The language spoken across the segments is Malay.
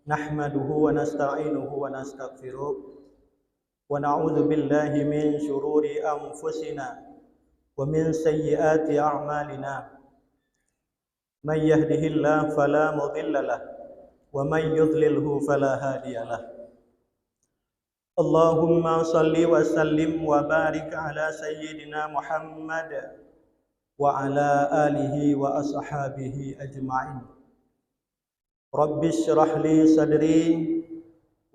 Nahmaduhu wa nasta'inuhu wa nastaghfiruh wa na'udzu billahi min shururi anfusina wa min sayyiati a'malina. May yahdihillahu fala mudilla lahu wa may yudlilhu fala hadiya lahu. Allahumma salli wa sallim wa barik ala sayyidina Muhammad wa ala alihi wa ashabihi ajma'in. Rabbi syrah li sadri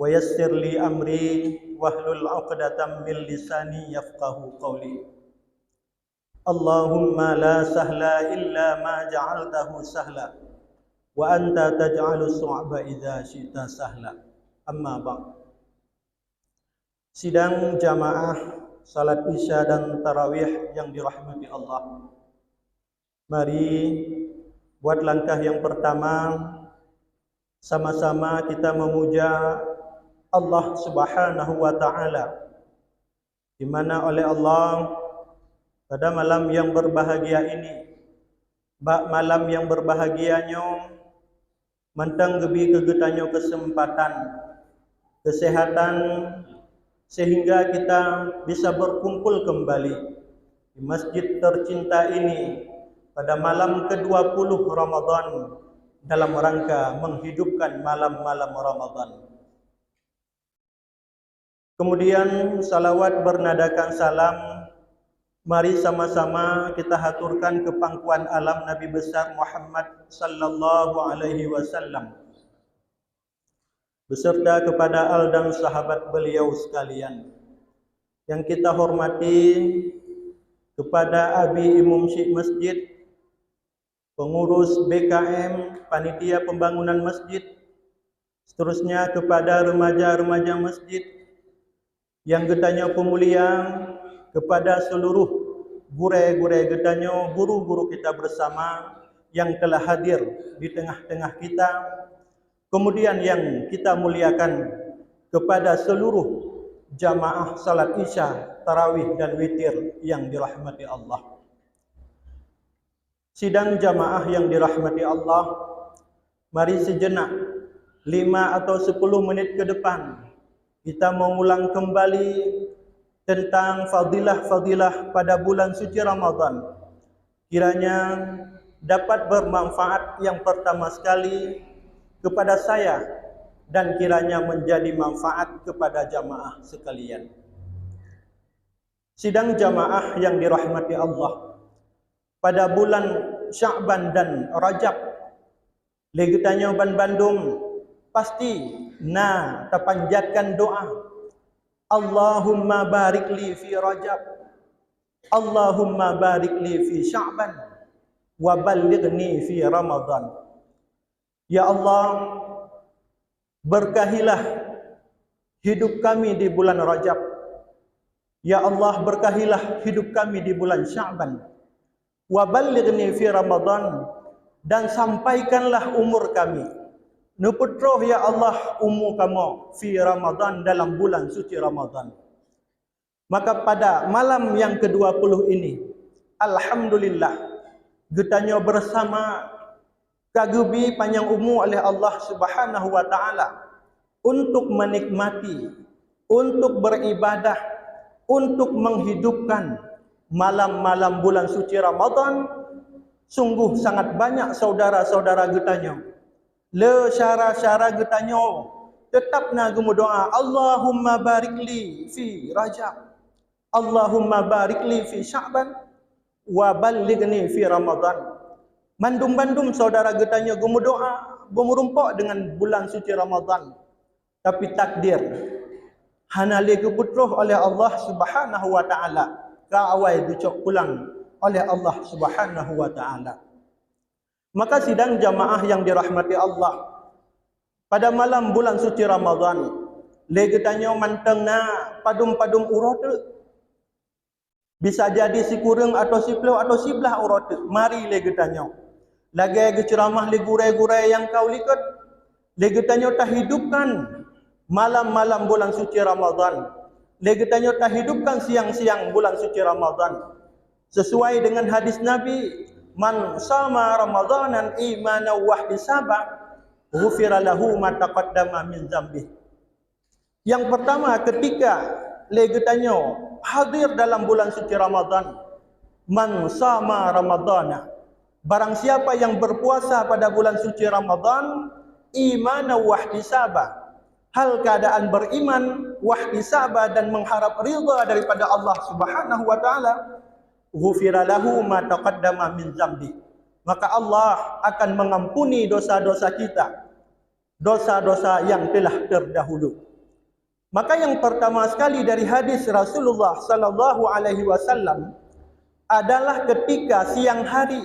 wa yassir li amri wahlul 'uqdatam min lisani yafqahu qawli. Allahumma la sahla illa ma ja'altahu sahla wa anta taj'alus su'ba idza syi'ta sahla. Amma ba'd. Sidang jamaah salat Isya dan tarawih yang dirahmati Allah. Mari buat langkah yang pertama, sama-sama kita memuja Allah Subhanahu wa taala, di mana oleh Allah pada malam yang berbahagia ini, malam yang berbahagianya mantang gebi kegetanyo kesempatan kesehatan sehingga kita bisa berkumpul kembali di masjid tercinta ini pada malam ke-20 Ramadan dalam rangka menghidupkan malam-malam Ramadan. Kemudian salawat bernadakan salam, mari sama-sama kita haturkan ke pangkuan alam Nabi besar Muhammad sallallahu alaihi wasallam beserta kepada al dan sahabat beliau sekalian. Yang kita hormati kepada Abi Imam Syekh Masjid, pengurus BKM, panitia pembangunan masjid, seterusnya kepada remaja-remaja masjid, yang getanya pemulia, kepada seluruh guru-guru getanya, guru-guru kita bersama yang telah hadir di tengah-tengah kita, kemudian yang kita muliakan kepada seluruh jamaah salat Isya, tarawih dan witir yang dirahmati Allah. Sidang jamaah yang dirahmati Allah, mari sejenak 5 atau 10 menit ke depan kita mengulang kembali tentang fadilah-fadilah pada bulan suci Ramadan. Kiranya dapat bermanfaat yang pertama sekali kepada saya dan kiranya menjadi manfaat kepada jamaah sekalian. Sidang jamaah yang dirahmati Allah, pada bulan Sya'ban dan Rajab, legetanya ban Bandung pasti tapanjatkan doa, Allahumma barik li fi Rajab, Allahumma barik li fi Sya'ban, wa ballighni fi Ramadan. Ya Allah, berkahilah hidup kami di bulan Rajab. Ya Allah, berkahilah hidup kami di bulan Sya'ban. Wa ballighni fi Ramadan, dan sampaikanlah umur kami. Nuputroh ya Allah umur kamu fi Ramadan, dalam bulan suci Ramadan. Maka pada malam yang ke-20 ini, alhamdulillah, getanya bersama kagubi panjang umur oleh Allah Subhanahu wa taala untuk menikmati, untuk beribadah, untuk menghidupkan malam-malam bulan suci Ramadan. Sungguh sangat banyak saudara-saudara getanya, le syara-syara getanya tetap nagu doa, Allahumma barik li fi Rajab, Allahumma barik li fi Sya'ban, wa ballighni fi Ramadan. Bandum-bandum saudara getanya gumu doa, berumpak dengan bulan suci Ramadan. Tapi takdir hanali keputroh oleh Allah Subhanahu wa taala, kaawai ducok pulang oleh Allah Subhanahu wa taala. Maka sidang jamaah yang dirahmati Allah, pada malam bulan suci Ramadan, legetanya mantengna padum-padum urat. Bisa jadi si kurang atau si pelau atau si belah urat. Mari legetanya lagi ceramah li gurai-gurai yang kau likat, legetanya tak hidupkan malam-malam bulan suci Ramadan. Legetanya tak hidupkan siang-siang bulan suci Ramadan. Sesuai dengan hadis Nabi, man sama Ramadanan imanan wa ihtisaban, ghufira lahu ma taqaddama min dzambih. Yang pertama, ketika legetanyo hadir dalam bulan suci Ramadan, man sama Ramadana, barang siapa yang berpuasa pada bulan suci Ramadan, iman wa ihtisaba, hal keadaan beriman, wahtisaba, dan mengharap ridha daripada Allah Subhanahu wa taala, ghufira lahu ma taqaddama min dzambi, maka Allah akan mengampuni dosa-dosa kita, dosa-dosa yang telah terdahulu. Maka yang pertama sekali dari hadis Rasulullah sallallahu alaihi wasallam adalah ketika siang hari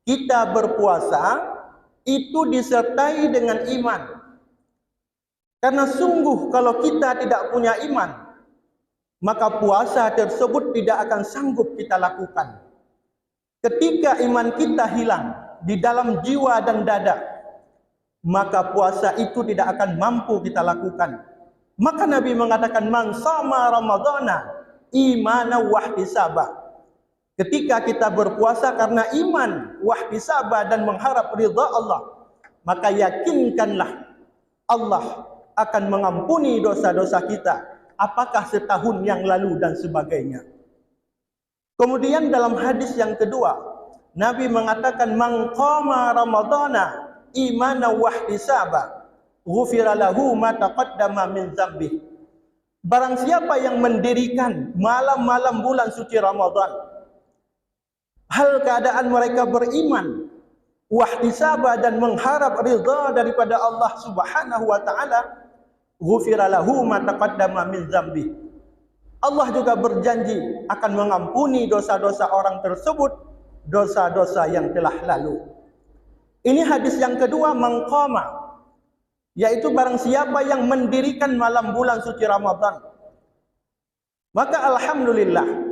kita berpuasa itu disertai dengan iman. Karena sungguh kalau kita tidak punya iman, maka puasa tersebut tidak akan sanggup kita lakukan. Ketika iman kita hilang di dalam jiwa dan dada, maka puasa itu tidak akan mampu kita lakukan. Maka Nabi mengatakan, man sama Ramadana imana wahtisaba. Ketika kita berpuasa karena iman, wahtisaba, dan mengharap ridha Allah, maka yakinkanlah Allah akan mengampuni dosa-dosa kita, apakah setahun yang lalu dan sebagainya. Kemudian dalam hadis yang kedua, Nabi mengatakan, man qama Ramadana imana wahtisaba, ghufira lahu ma taqaddama min dzambih. Barang siapa yang mendirikan malam-malam bulan suci Ramadan, hal keadaan mereka beriman, wahtisaba, dan mengharap ridha daripada Allah Subhanahu wa taala, ghufira lahu ma taqaddama min dzambi. Allah juga berjanji akan mengampuni dosa-dosa orang tersebut, dosa-dosa yang telah lalu. Ini hadis yang kedua, mangqama, yaitu barang siapa yang mendirikan malam bulan suci Ramadan. Maka alhamdulillah,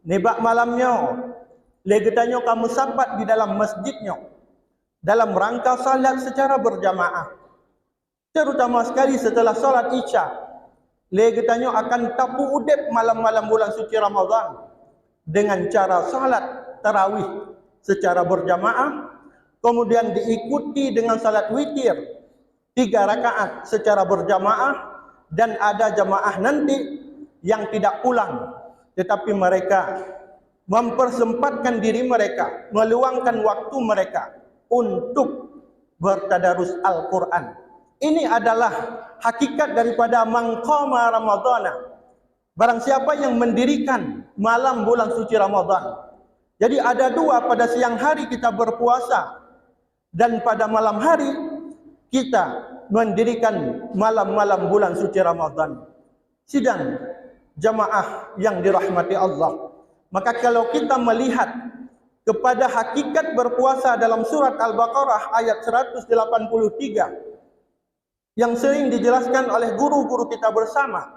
nibak malamnya legetanyo kamu sapat di dalam masjidnya dalam rangka salat secara berjamaah. Terutama sekali setelah salat Isya, legetanyo akan tapu udep malam-malam bulan suci Ramadan dengan cara salat tarawih secara berjamaah, kemudian diikuti dengan salat witir 3 rakaat secara berjamaah, dan ada jamaah nanti yang tidak pulang, tetapi mereka mempersempatkan diri mereka, meluangkan waktu mereka untuk bertadarus Al-Quran. Ini adalah hakikat daripada mangqama Ramadana, barang siapa yang mendirikan malam bulan suci Ramadan. Jadi ada dua, pada siang hari kita berpuasa, dan pada malam hari kita mendirikan malam-malam bulan suci Ramadan. Sidang jamaah yang dirahmati Allah, maka kalau kita melihat kepada hakikat berpuasa dalam surat Al-Baqarah ayat 183 yang sering dijelaskan oleh guru-guru kita bersama,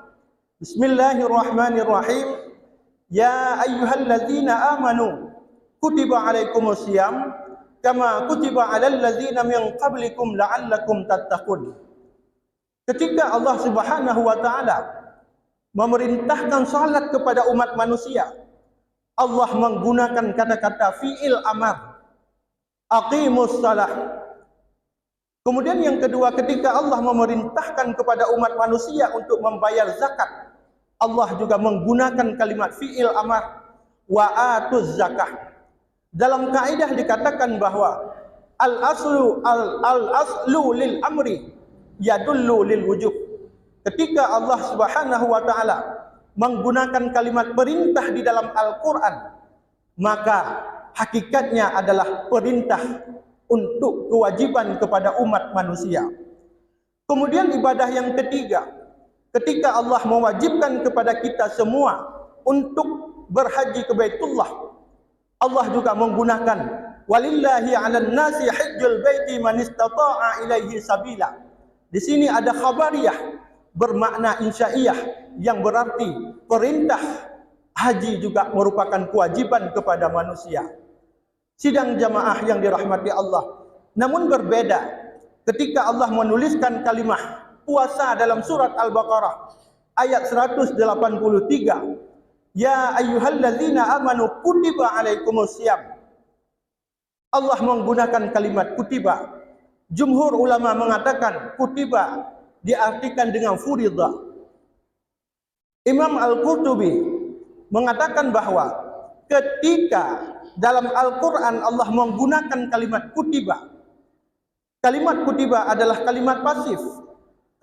Bismillahirrahmanirrahim, ya ayyuhalladzina amanu kutiba alaikumusiyam kama kutiba alal ladzina min qablikum la'allakum tattaqun. Ketika Allah Subhanahu wa taala memerintahkan salat kepada umat manusia, Allah menggunakan kata-kata fi'il amar, aqimus salah. Kemudian yang kedua, ketika Allah memerintahkan kepada umat manusia untuk membayar zakat, Allah juga menggunakan kalimat fi'il amar, wa atuz zakah. Dalam kaidah dikatakan bahwa al-aslu lil amri yadullu lil wujub. Ketika Allah Subhanahu wa taala menggunakan kalimat perintah di dalam Al-Quran, maka hakikatnya adalah perintah untuk kewajiban kepada umat manusia. Kemudian ibadah yang ketiga, ketika Allah mewajibkan kepada kita semua untuk berhaji ke Baitullah, Allah juga menggunakan walillahi 'alan nasi hajjul baiti man istata'a ilaihi sabila. Di sini ada khabariyah bermakna insya'iyah, yang berarti perintah haji juga merupakan kewajiban kepada manusia. Sidang jamaah yang dirahmati Allah, namun berbeda ketika Allah menuliskan kalimah puasa dalam surat Al-Baqarah ayat 183, ya ayyuhalladzina amanu kutiba alaikumusiyam. Allah menggunakan kalimat kutiba, Jumhur ulama mengatakan kutiba diartikan dengan furidah. Imam Al-Qurtubi mengatakan bahawa ketika dalam Al-Quran Allah menggunakan kalimat kutiba, kalimat kutiba adalah kalimat pasif.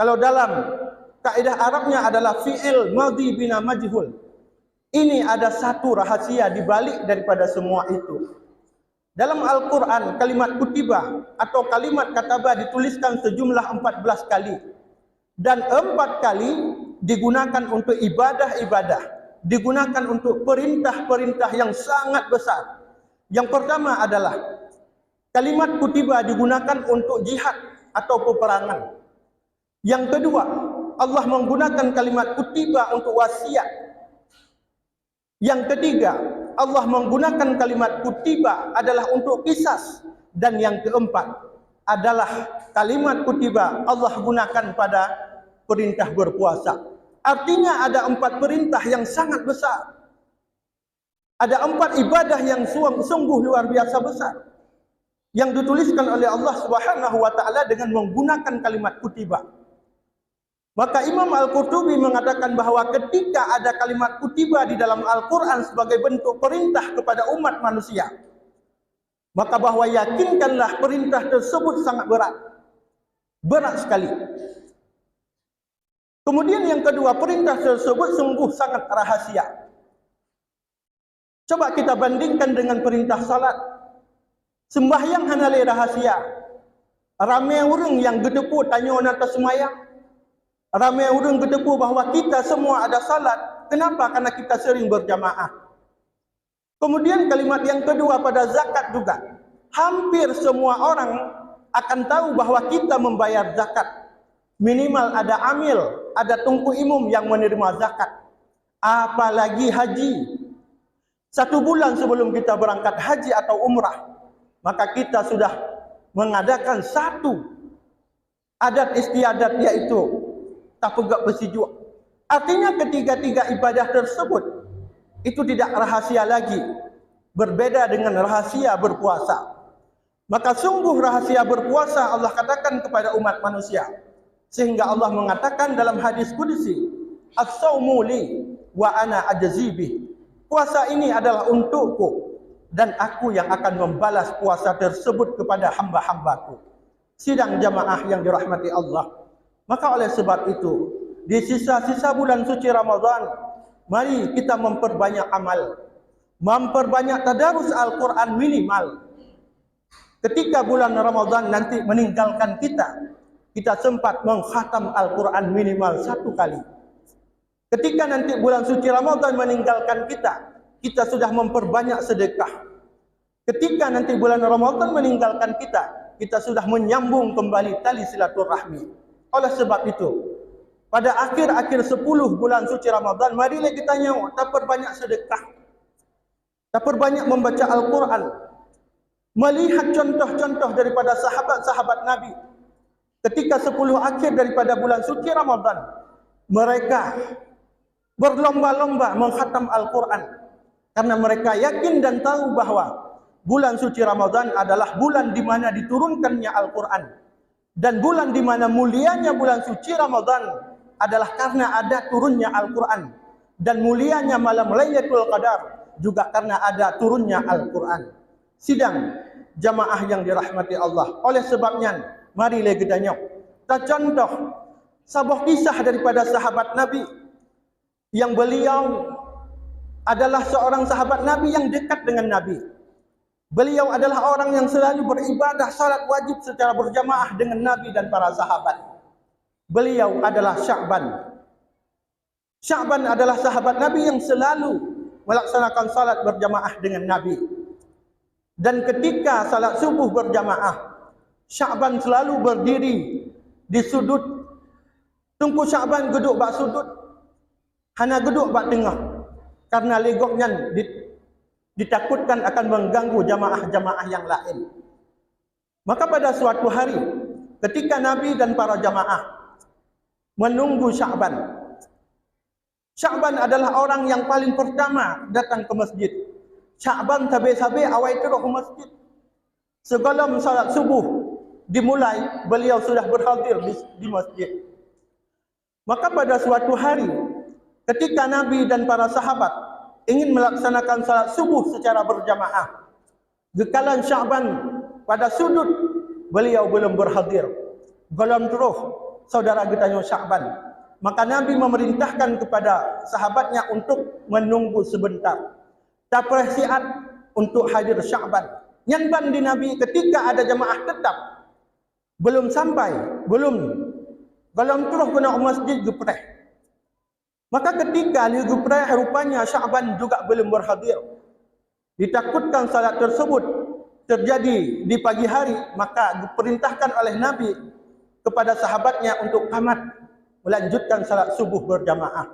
Kalau dalam kaedah Arabnya adalah fi'il madhi bina majhul. Ini ada satu rahasia di balik daripada semua itu. Dalam Al-Quran, kalimat kutiba atau kalimat kataba dituliskan sejumlah 14 kali. Dan 4 kali digunakan untuk ibadah-ibadah. Digunakan untuk perintah-perintah yang sangat besar. Yang pertama adalah kalimat kutiba digunakan untuk jihad atau peperangan. Yang kedua, Allah menggunakan kalimat kutiba untuk wasiat. Yang ketiga, Allah menggunakan kalimat kutiba adalah untuk qisas. Dan yang keempat adalah kalimat kutiba Allah gunakan pada perintah berpuasa. Artinya ada 4 perintah yang sangat besar. Ada 4 ibadah yang sungguh luar biasa besar yang dituliskan oleh Allah Subhanahu wa taala dengan menggunakan kalimat kutiba. Maka Imam Al-Qurtubi mengatakan bahawa ketika ada kalimat kutiba di dalam Al-Quran sebagai bentuk perintah kepada umat manusia, maka bahawa yakinkanlah perintah tersebut sangat berat. Berat sekali. Kemudian yang kedua, perintah tersebut sungguh sangat rahasia. Coba kita bandingkan dengan perintah salat. Sembahyang hanale rahasia. Ramai orang yang gedepu tanya orang atas semayang. Ramai orang gedepu bahawa kita semua ada salat. Kenapa? Karena kita sering berjamaah. Kemudian kalimat yang kedua pada zakat juga. Hampir semua orang akan tahu bahawa kita membayar zakat. Minimal ada amil, ada tungku imum yang menerima zakat. Apalagi haji. 1 bulan sebelum kita berangkat haji atau umrah, maka kita sudah mengadakan satu adat istiadat, yaitu tapugak bersijua. Artinya ketiga-tiga ibadah tersebut itu tidak rahasia lagi. Berbeda dengan rahasia berpuasa. Maka sungguh rahasia berpuasa Allah katakan kepada umat manusia. Sehingga Allah mengatakan dalam hadis qudsi, "As-saumu li wa ana ajzi bih." Puasa ini adalah untukku dan aku yang akan membalas puasa tersebut kepada hamba-hambaku. Sidang jamaah yang dirahmati Allah. Maka oleh sebab itu, di sisa-sisa bulan suci Ramadan, mari kita memperbanyak amal. Memperbanyak tadarus Al-Quran minimal. Ketika bulan Ramadan nanti meninggalkan kita sempat mengkhatam Al-Quran minimal 1 kali. Ketika nanti bulan suci Ramadan meninggalkan kita sudah memperbanyak sedekah. Ketika nanti bulan Ramadan meninggalkan kita sudah menyambung kembali tali silaturahmi. Oleh sebab itu, pada akhir-akhir 10 bulan suci Ramadan, marilah kita tak perbanyak sedekah. Tak perbanyak membaca Al-Quran. Melihat contoh-contoh daripada sahabat-sahabat Nabi. Ketika 10 akhir daripada bulan suci Ramadan, mereka berlomba-lomba mengkhatam Al-Quran. Karena mereka yakin dan tahu bahawa bulan suci Ramadan adalah bulan di mana diturunkannya Al-Quran. Dan bulan di mana mulianya bulan suci Ramadan adalah karena ada turunnya Al-Quran. Dan mulianya malam Lailatul Qadar juga karena ada turunnya Al-Quran. Sidang jamaah yang dirahmati Allah. Oleh sebabnya, marilah kita kita contoh sebuah kisah daripada sahabat Nabi yang beliau adalah seorang sahabat Nabi yang dekat dengan Nabi. Beliau adalah orang yang selalu beribadah salat wajib secara berjamaah dengan Nabi dan para sahabat. Beliau adalah Sya'ban. Sya'ban adalah sahabat Nabi yang selalu melaksanakan salat berjamaah dengan Nabi. Dan ketika salat subuh berjamaah, Sya'ban selalu berdiri di sudut. Tunggu Sya'ban geduk bak sudut, hana geduk bak tengah. Karena legoknya ditakutkan akan mengganggu jamaah-jamaah yang lain. Maka pada suatu hari, ketika Nabi dan para jamaah menunggu Sya'ban. Sya'ban adalah orang yang paling pertama datang ke masjid. Sya'ban sabi-sabi awal itu ke masjid. Sebelum salat subuh, dimulai, beliau sudah berhadir di masjid. Maka pada suatu hari, ketika Nabi dan para sahabat ingin melaksanakan salat subuh secara berjamaah, gekalan Sya'ban pada sudut beliau belum berhadir, golong teruh saudara kita Sya'ban. Maka Nabi memerintahkan kepada sahabatnya untuk menunggu sebentar. Tak persiat untuk hadir Sya'ban. Nyanban di Nabi ketika ada jemaah tetap belum sampai, belum golong teruh kena masjid gepreh. Maka ketika li gepreh rupanya Sya'ban juga belum berhadir. Ditakutkan salat tersebut terjadi di pagi hari, maka diperintahkan oleh Nabi kepada sahabatnya untuk qamat, melanjutkan salat subuh berjamaah.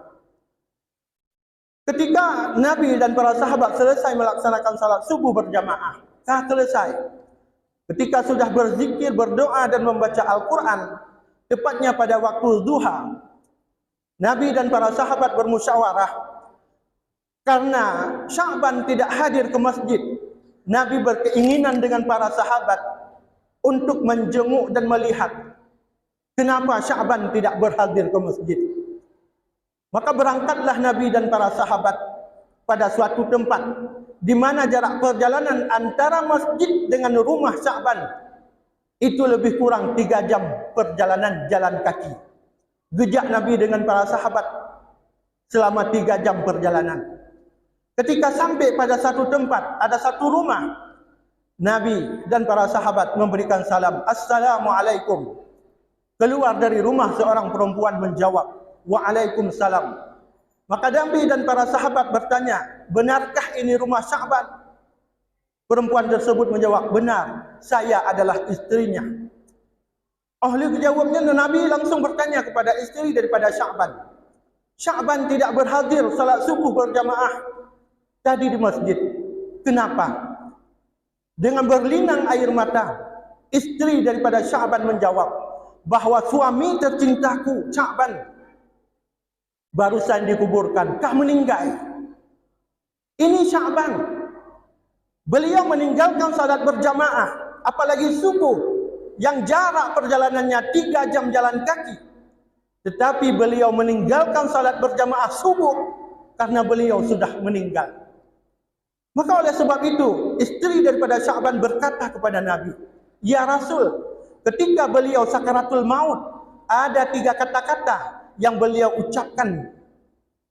Ketika Nabi dan para sahabat selesai melaksanakan salat subuh berjamaah, selesai. Ketika sudah berzikir, berdoa dan membaca Al-Quran, tepatnya pada waktu duha, Nabi dan para sahabat bermusyawarah. Karena Sya'ban tidak hadir ke masjid, Nabi berkeinginan dengan para sahabat untuk menjenguk dan melihat kenapa Sya'ban tidak berhadir ke masjid. Maka berangkatlah Nabi dan para sahabat pada suatu tempat di mana jarak perjalanan antara masjid dengan rumah Sya'ban itu lebih kurang 3 jam perjalanan jalan kaki. Jejak Nabi dengan para sahabat selama 3 jam perjalanan. Ketika sampai pada satu tempat, ada satu rumah, Nabi dan para sahabat memberikan salam, Assalamualaikum. Keluar dari rumah seorang perempuan menjawab, Waalaikumsalam. Maka Nabi dan para sahabat bertanya, benarkah ini rumah Sya'ban? Perempuan tersebut menjawab, benar, saya adalah istrinya. Ahli kejawabnya, Nabi langsung bertanya kepada istri daripada Sya'ban. Sya'ban tidak berhadir salat subuh berjamaah tadi di masjid. Kenapa? Dengan berlinang air mata, istri daripada Sya'ban menjawab bahwa suami tercintaku Sya'ban barusan dikuburkan, kah meninggal. Ini Sya'ban. Beliau meninggalkan salat berjamaah, apalagi subuh yang jarak perjalanannya 3 jam jalan kaki. Tetapi beliau meninggalkan salat berjamaah subuh karena beliau sudah meninggal. Maka oleh sebab itu, istri daripada Sya'ban berkata kepada Nabi, Ya Rasul, ketika beliau sakaratul maut, ada 3 kata-kata yang beliau ucapkan,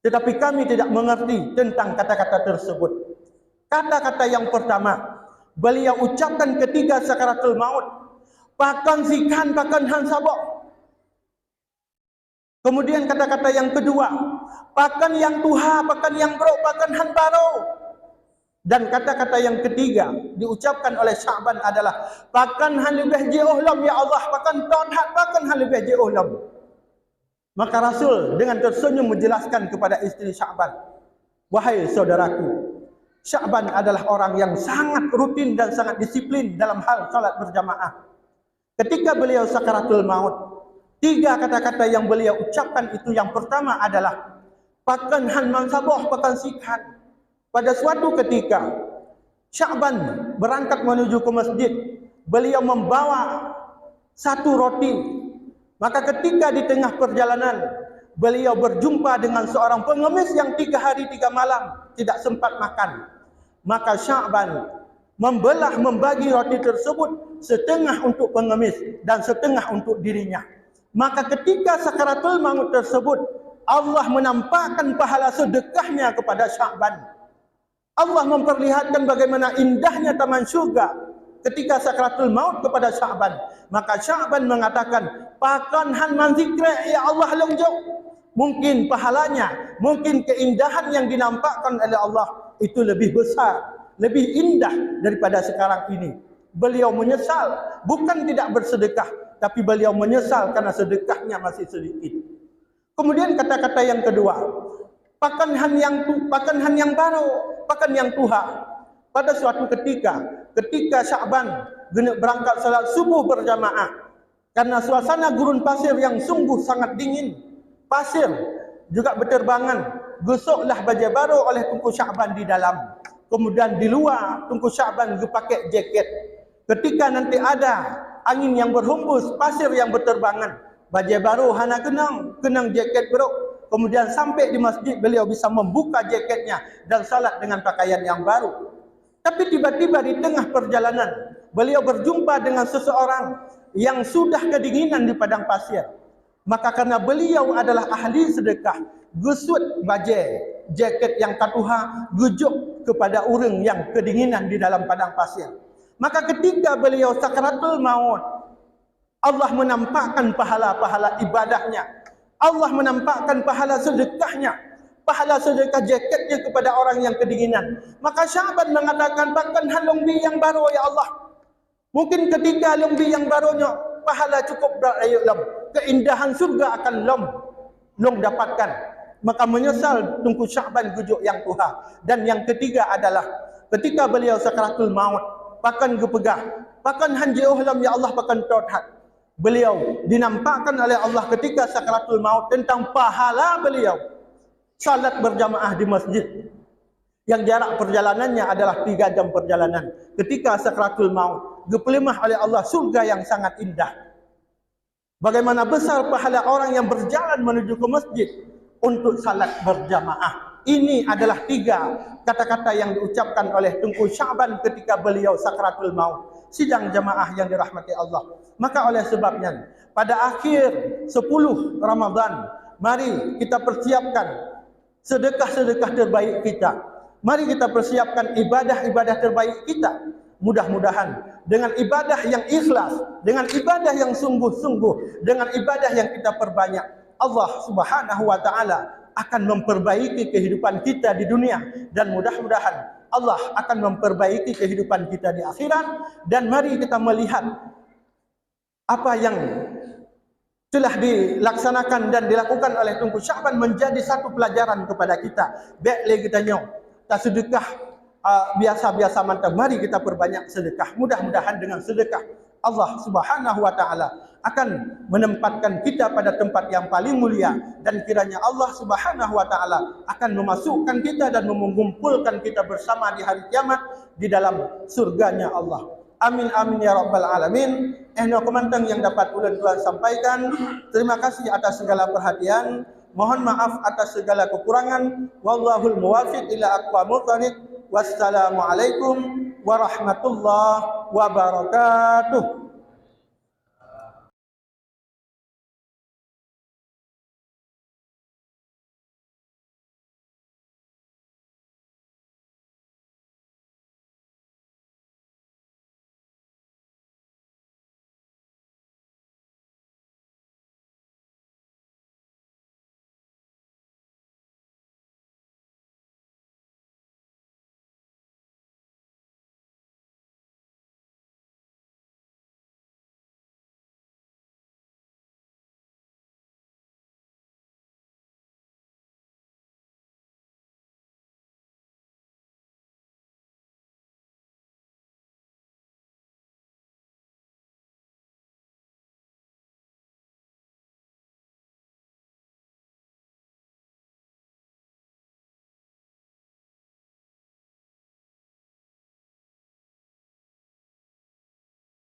tetapi kami tidak mengerti tentang kata-kata tersebut. Kata-kata yang pertama, beliau ucapkan ketika sakaratul maut, pakan sikan, pakan han sabok. Kemudian kata-kata yang kedua, pakan yang tuha, pakan yang bro, pakan han baro. Dan kata-kata yang ketiga diucapkan oleh Sya'ban adalah, pakan han lebih jauhlam ya Allah, pakan tonhat, pakan han lebih jauhlam. Maka Rasul dengan tersenyum menjelaskan kepada istri Sya'ban, wahai saudaraku, Sya'ban adalah orang yang sangat rutin dan sangat disiplin dalam hal salat berjamaah. Ketika beliau sakaratul maut, 3 kata-kata yang beliau ucapkan itu, yang pertama adalah pakan han mansaboh, pakan sikan. Pada suatu ketika Sya'ban berangkat menuju ke masjid, beliau membawa 1 roti. Maka ketika di tengah perjalanan beliau berjumpa dengan seorang pengemis yang 3 hari 3 malam tidak sempat makan. Maka Sya'ban membagi roti tersebut, setengah untuk pengemis dan setengah untuk dirinya. Maka ketika sakaratul maut tersebut, Allah menampakkan pahala sedekahnya kepada Sya'ban. Allah memperlihatkan bagaimana indahnya taman syurga ketika sakaratul maut kepada Sya'ban. Maka Sya'ban mengatakan, pakan han man zikra ya Allah longjok. Mungkin pahalanya, mungkin keindahan yang dinampakkan oleh Allah itu lebih besar, lebih indah daripada sekarang ini. Beliau menyesal, bukan tidak bersedekah, tapi beliau menyesal karena sedekahnya masih sedikit. Kemudian kata-kata yang kedua, pakan han yang baru, pakan yang tuha. Pada suatu ketika Sya'ban berangkat salat subuh berjamaah, karena suasana gurun pasir yang sungguh sangat dingin, pasir juga berterbangan, gosoklah baju baru oleh Tunku Sya'ban di dalam. Kemudian di luar Tunku Sya'ban pakai jaket. Ketika nanti ada angin yang berhembus, pasir yang berterbangan. Baju baru hana kenang jaket bro. Kemudian sampai di masjid beliau bisa membuka jaketnya dan salat dengan pakaian yang baru. Tapi tiba-tiba di tengah perjalanan beliau berjumpa dengan seseorang yang sudah kedinginan di padang pasir. Maka karena beliau adalah ahli sedekah, gusut baju jaket yang katuha, gujuk kepada orang yang kedinginan di dalam padang pasir. Maka ketika beliau sakaratul maut, Allah menampakkan pahala-pahala ibadahnya. Allah menampakkan pahala sedekahnya, pahala sedekah jaketnya kepada orang yang kedinginan. Maka Sya'ban mengatakan, bahkan halungbi yang baru ya Allah. Mungkin ketika lumbi yang barunya pahala cukup lam, keindahan surga akan long dapatkan. Maka menyesal tunggu Sya'ban gujuk yang tuha. Dan yang ketiga adalah ketika beliau sakaratul maut, bahkan gepegah, bahkan hanji'uh lam ya Allah, bahkan tauhat. Beliau dinampakkan oleh Allah ketika sakaratul maut tentang pahala beliau salat berjamaah di masjid yang jarak perjalanannya adalah 3 jam perjalanan. Ketika sakaratul maut dipelimah oleh Allah surga yang sangat indah. Bagaimana besar pahala orang yang berjalan menuju ke masjid untuk salat berjamaah. Ini adalah 3 kata-kata yang diucapkan oleh Tunku Sya'ban ketika beliau sakaratul maut. Sidang jamaah yang dirahmati Allah. Maka oleh sebabnya pada akhir 10 Ramadan, mari kita persiapkan sedekah-sedekah terbaik kita. Mari kita persiapkan ibadah-ibadah terbaik kita. Mudah-mudahan dengan ibadah yang ikhlas, dengan ibadah yang sungguh-sungguh, dengan ibadah yang kita perbanyak, Allah Subhanahu wa taala akan memperbaiki kehidupan kita di dunia, dan mudah-mudahan Allah akan memperbaiki kehidupan kita di akhirat. Dan mari kita melihat apa yang telah dilaksanakan dan dilakukan oleh Tunku Sya'ban menjadi satu pelajaran kepada kita. Baik lagi kita nyok, tak sedekah biasa-biasa mantap. Mari kita perbanyak sedekah. Mudah-mudahan dengan sedekah Allah Subhanahu wa taala akan menempatkan kita pada tempat yang paling mulia, dan kiranya Allah Subhanahu wa taala akan memasukkan kita dan mengumpulkan kita bersama di hari kiamat di dalam surganya Allah. Amin amin ya rabbal alamin. Komentang yang dapat ulun Tuhan sampaikan. Terima kasih atas segala perhatian. Mohon maaf atas segala kekurangan. Wallahul muwaffiq ila aqwamit thoriq. Wassalamualaikum warahmatullahi wabarakatuh.